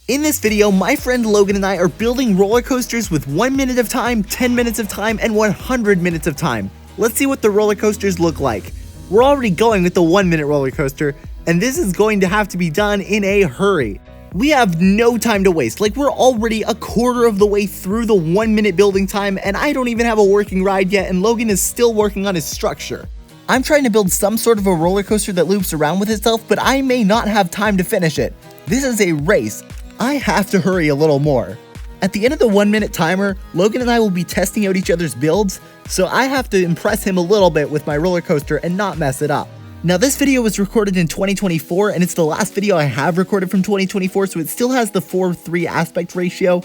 In this video, my friend Logan and I are building roller coasters with 1 minute of time, 10 minutes of time, and 100 minutes of time. Let's see what the roller coasters look like. We're already going with the 1 minute roller coaster, and this is going to have to be done in a hurry. We have no time to waste, like we're already a quarter of the way through the 1 minute building time, and I don't even have a working ride yet, and Logan is still working on his structure. I'm trying to build some sort of a roller coaster that loops around with itself, but I may not have time to finish it. This is a race. I have to hurry a little more. At the end of the 1 minute timer, Logan and I will be testing out each other's builds, so I have to impress him a little bit with my roller coaster and not mess it up. Now this video was recorded in 2024 and it's the last video I have recorded from 2024, so it still has the 4:3 aspect ratio.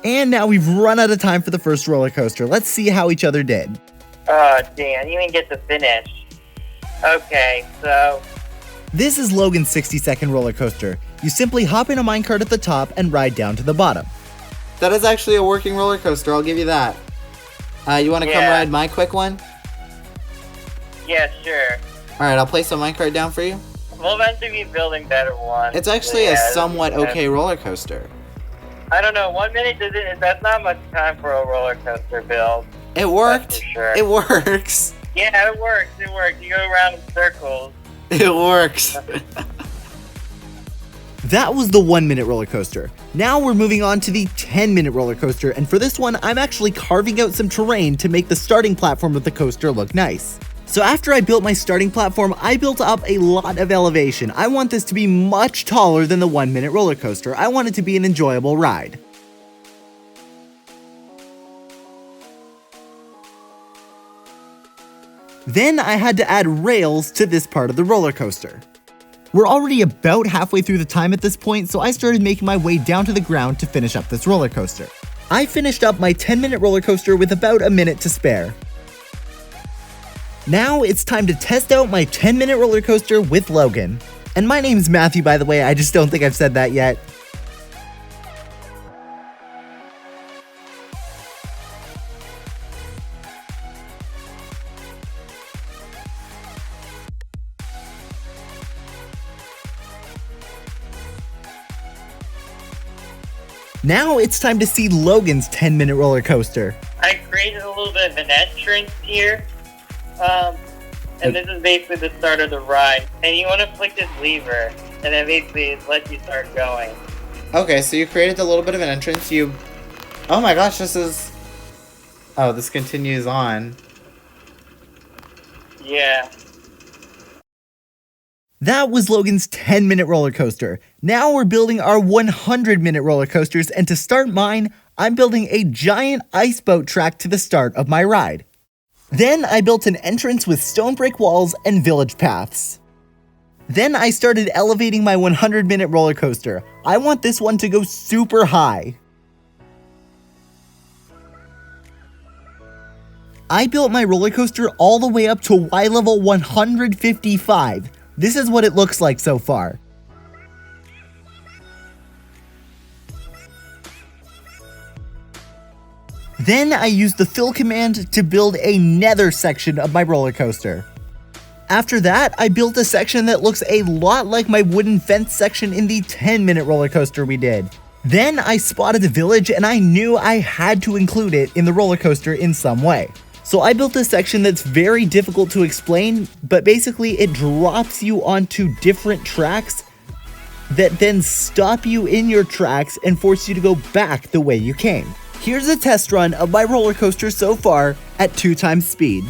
And now we've run out of time for the first roller coaster. Let's see how each other did. Oh, damn, you didn't get to finish. Okay, so... This is Logan's 60-second roller coaster. You simply hop in a minecart at the top and ride down to the bottom. That is actually a working roller coaster, I'll give you that. You want to come ride my quick one? Yeah, sure. Alright, I'll place a minecart down for you. We'll eventually be building better ones. It's actually a somewhat okay roller coaster. I don't know, 1 minute that's not much time for a roller coaster build. It worked. That's for sure. It works. Yeah, it works. You go around in circles. It works. That was the 1 minute roller coaster. Now we're moving on to the 10 minute roller coaster, and for this one, I'm actually carving out some terrain to make the starting platform of the coaster look nice. So after I built my starting platform, I built up a lot of elevation. I want this to be much taller than the 1 minute roller coaster. I want it to be an enjoyable ride. Then I had to add rails to this part of the roller coaster. We're already about halfway through the time at this point, so I started making my way down to the ground to finish up this roller coaster. I finished up my 10 minute roller coaster with about a minute to spare. Now it's time to test out my 10 minute roller coaster with Logan. And my name's Matthew, by the way, I just don't think I've said that yet. Now it's time to see Logan's 10 minute roller coaster. I created a little bit of an entrance here. And this is basically the start of the ride. And you want to flick this lever, and then basically it lets you start going. Okay, so you created a little bit of an entrance. Oh my gosh, this is... Oh, this continues on. Yeah. That was Logan's 10 minute roller coaster. Now we're building our 100 minute roller coasters, and to start mine, I'm building a giant ice boat track to the start of my ride. Then I built an entrance with stone brick walls and village paths. Then I started elevating my 100 minute roller coaster. I want this one to go super high. I built my roller coaster all the way up to Y level 155. This is what it looks like so far. Then I used the fill command to build a nether section of my roller coaster. After that, I built a section that looks a lot like my wooden fence section in the 10 minute roller coaster we did. Then I spotted a village and I knew I had to include it in the roller coaster in some way. So I built a section that's very difficult to explain, but basically it drops you onto different tracks that then stop you in your tracks and force you to go back the way you came. Here's a test run of my roller coaster so far at 2 times speed.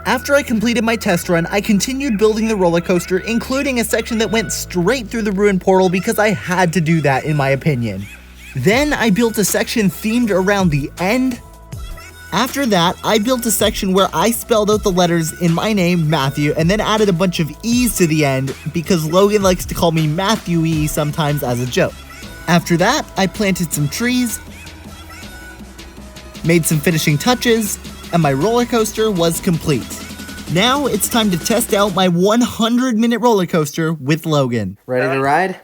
After I completed my test run, I continued building the roller coaster, including a section that went straight through the ruined portal because I had to do that in my opinion. Then I built a section themed around the end. After that, I built a section where I spelled out the letters in my name, Matthew, and then added a bunch of E's to the end because Logan likes to call me Matthew E sometimes as a joke. After that, I planted some trees, made some finishing touches, and my roller coaster was complete. Now it's time to test out my 100-minute roller coaster with Logan. Ready to ride?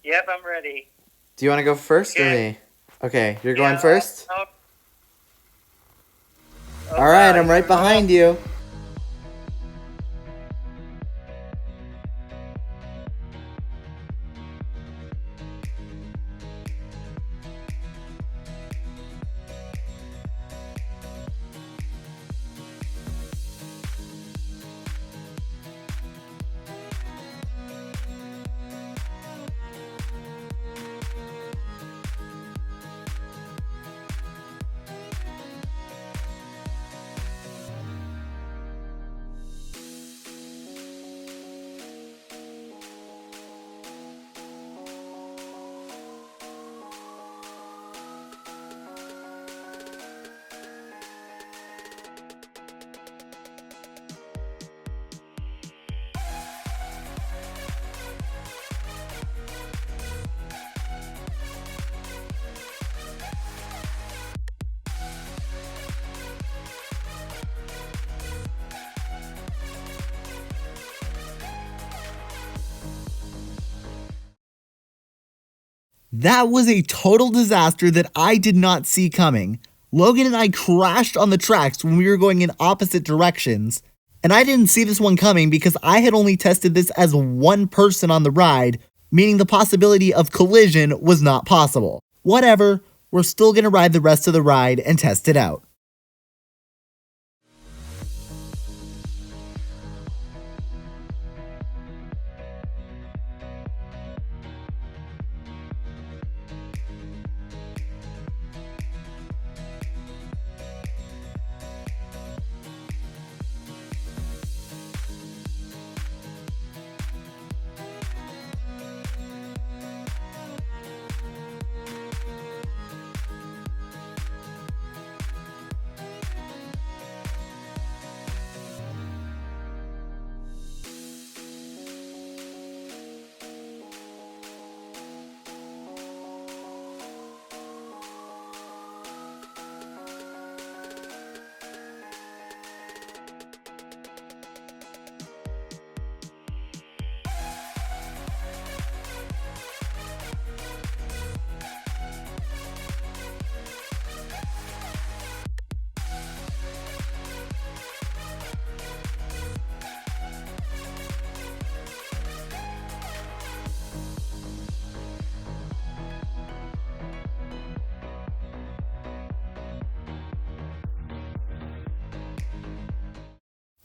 Yep, I'm ready. Do you want to go first or Okay. me? Okay, you're going first? All All right, I'm right behind you. That was a total disaster that I did not see coming. Logan and I crashed on the tracks when we were going in opposite directions, and I didn't see this one coming because I had only tested this as one person on the ride, meaning the possibility of collision was not possible. Whatever, we're still gonna ride the rest of the ride and test it out.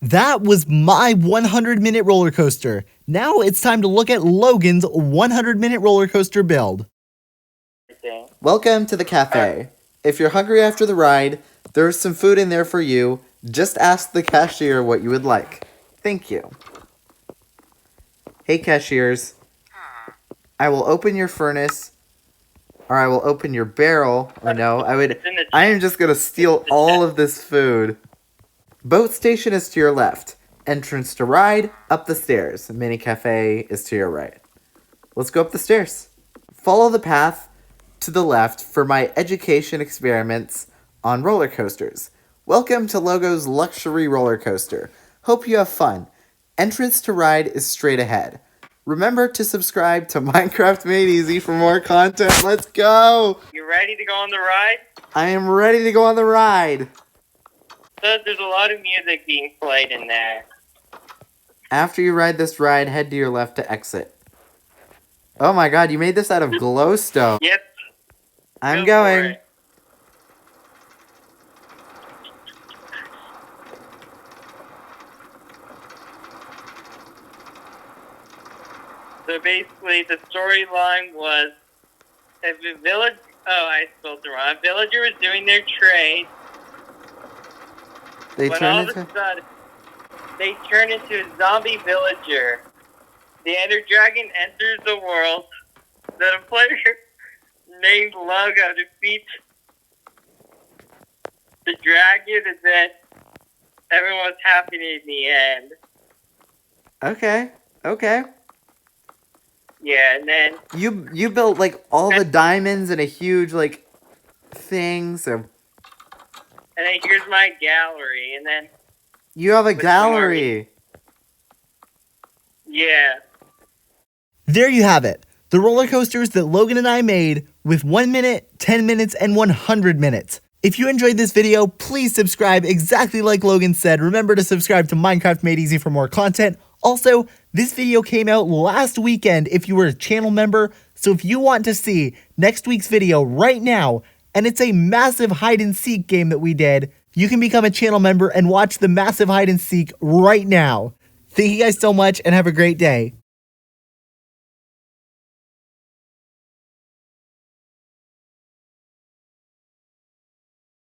That was my 100-minute roller coaster. Now it's time to look at Logan's 100-minute roller coaster build. Welcome to the cafe. If you're hungry after the ride, there's some food in there for you. Just ask the cashier what you would like. Thank you. Hey cashiers, I will open your furnace, or I will open your barrel, or no, I am just gonna steal all of this food. Boat station is to your left. Entrance to ride, up the stairs. Mini cafe is to your right. Let's go up the stairs. Follow the path to the left for my education experiments on roller coasters. Welcome to Logo's luxury roller coaster. Hope you have fun. Entrance to ride is straight ahead. Remember to subscribe to Minecraft Made Easy for more content. Let's go! You ready to go on the ride? I am ready to go on the ride. So there's a lot of music being played in there. After you ride this ride, head to your left to exit. Oh my god, you made this out of glowstone. Yep. I'm Go for going. it. So basically, the storyline was if a village. Oh, I spelled it wrong. A villager was doing their trade. They When turn all of into... a sudden, they turn into a zombie villager. The Ender Dragon enters the world. Then a player named Logo defeats the dragon, and then everyone's happy in the end. Okay. Yeah, and then You built like all the diamonds in a huge like thing, so and then here's my gallery, and then you have a With gallery. yeah. There you have it. The roller coasters that Logan and I made with 1 minute, 10 minutes, and 100 minutes. If you enjoyed this video, please subscribe exactly like Logan said. Remember to subscribe to Minecraft Made Easy for more content. Also, this video came out last weekend if you were a channel member, so if you want to see next week's video right now, and it's a massive hide and seek game that we did, you can become a channel member and watch the massive hide and seek right now. Thank you guys so much and have a great day.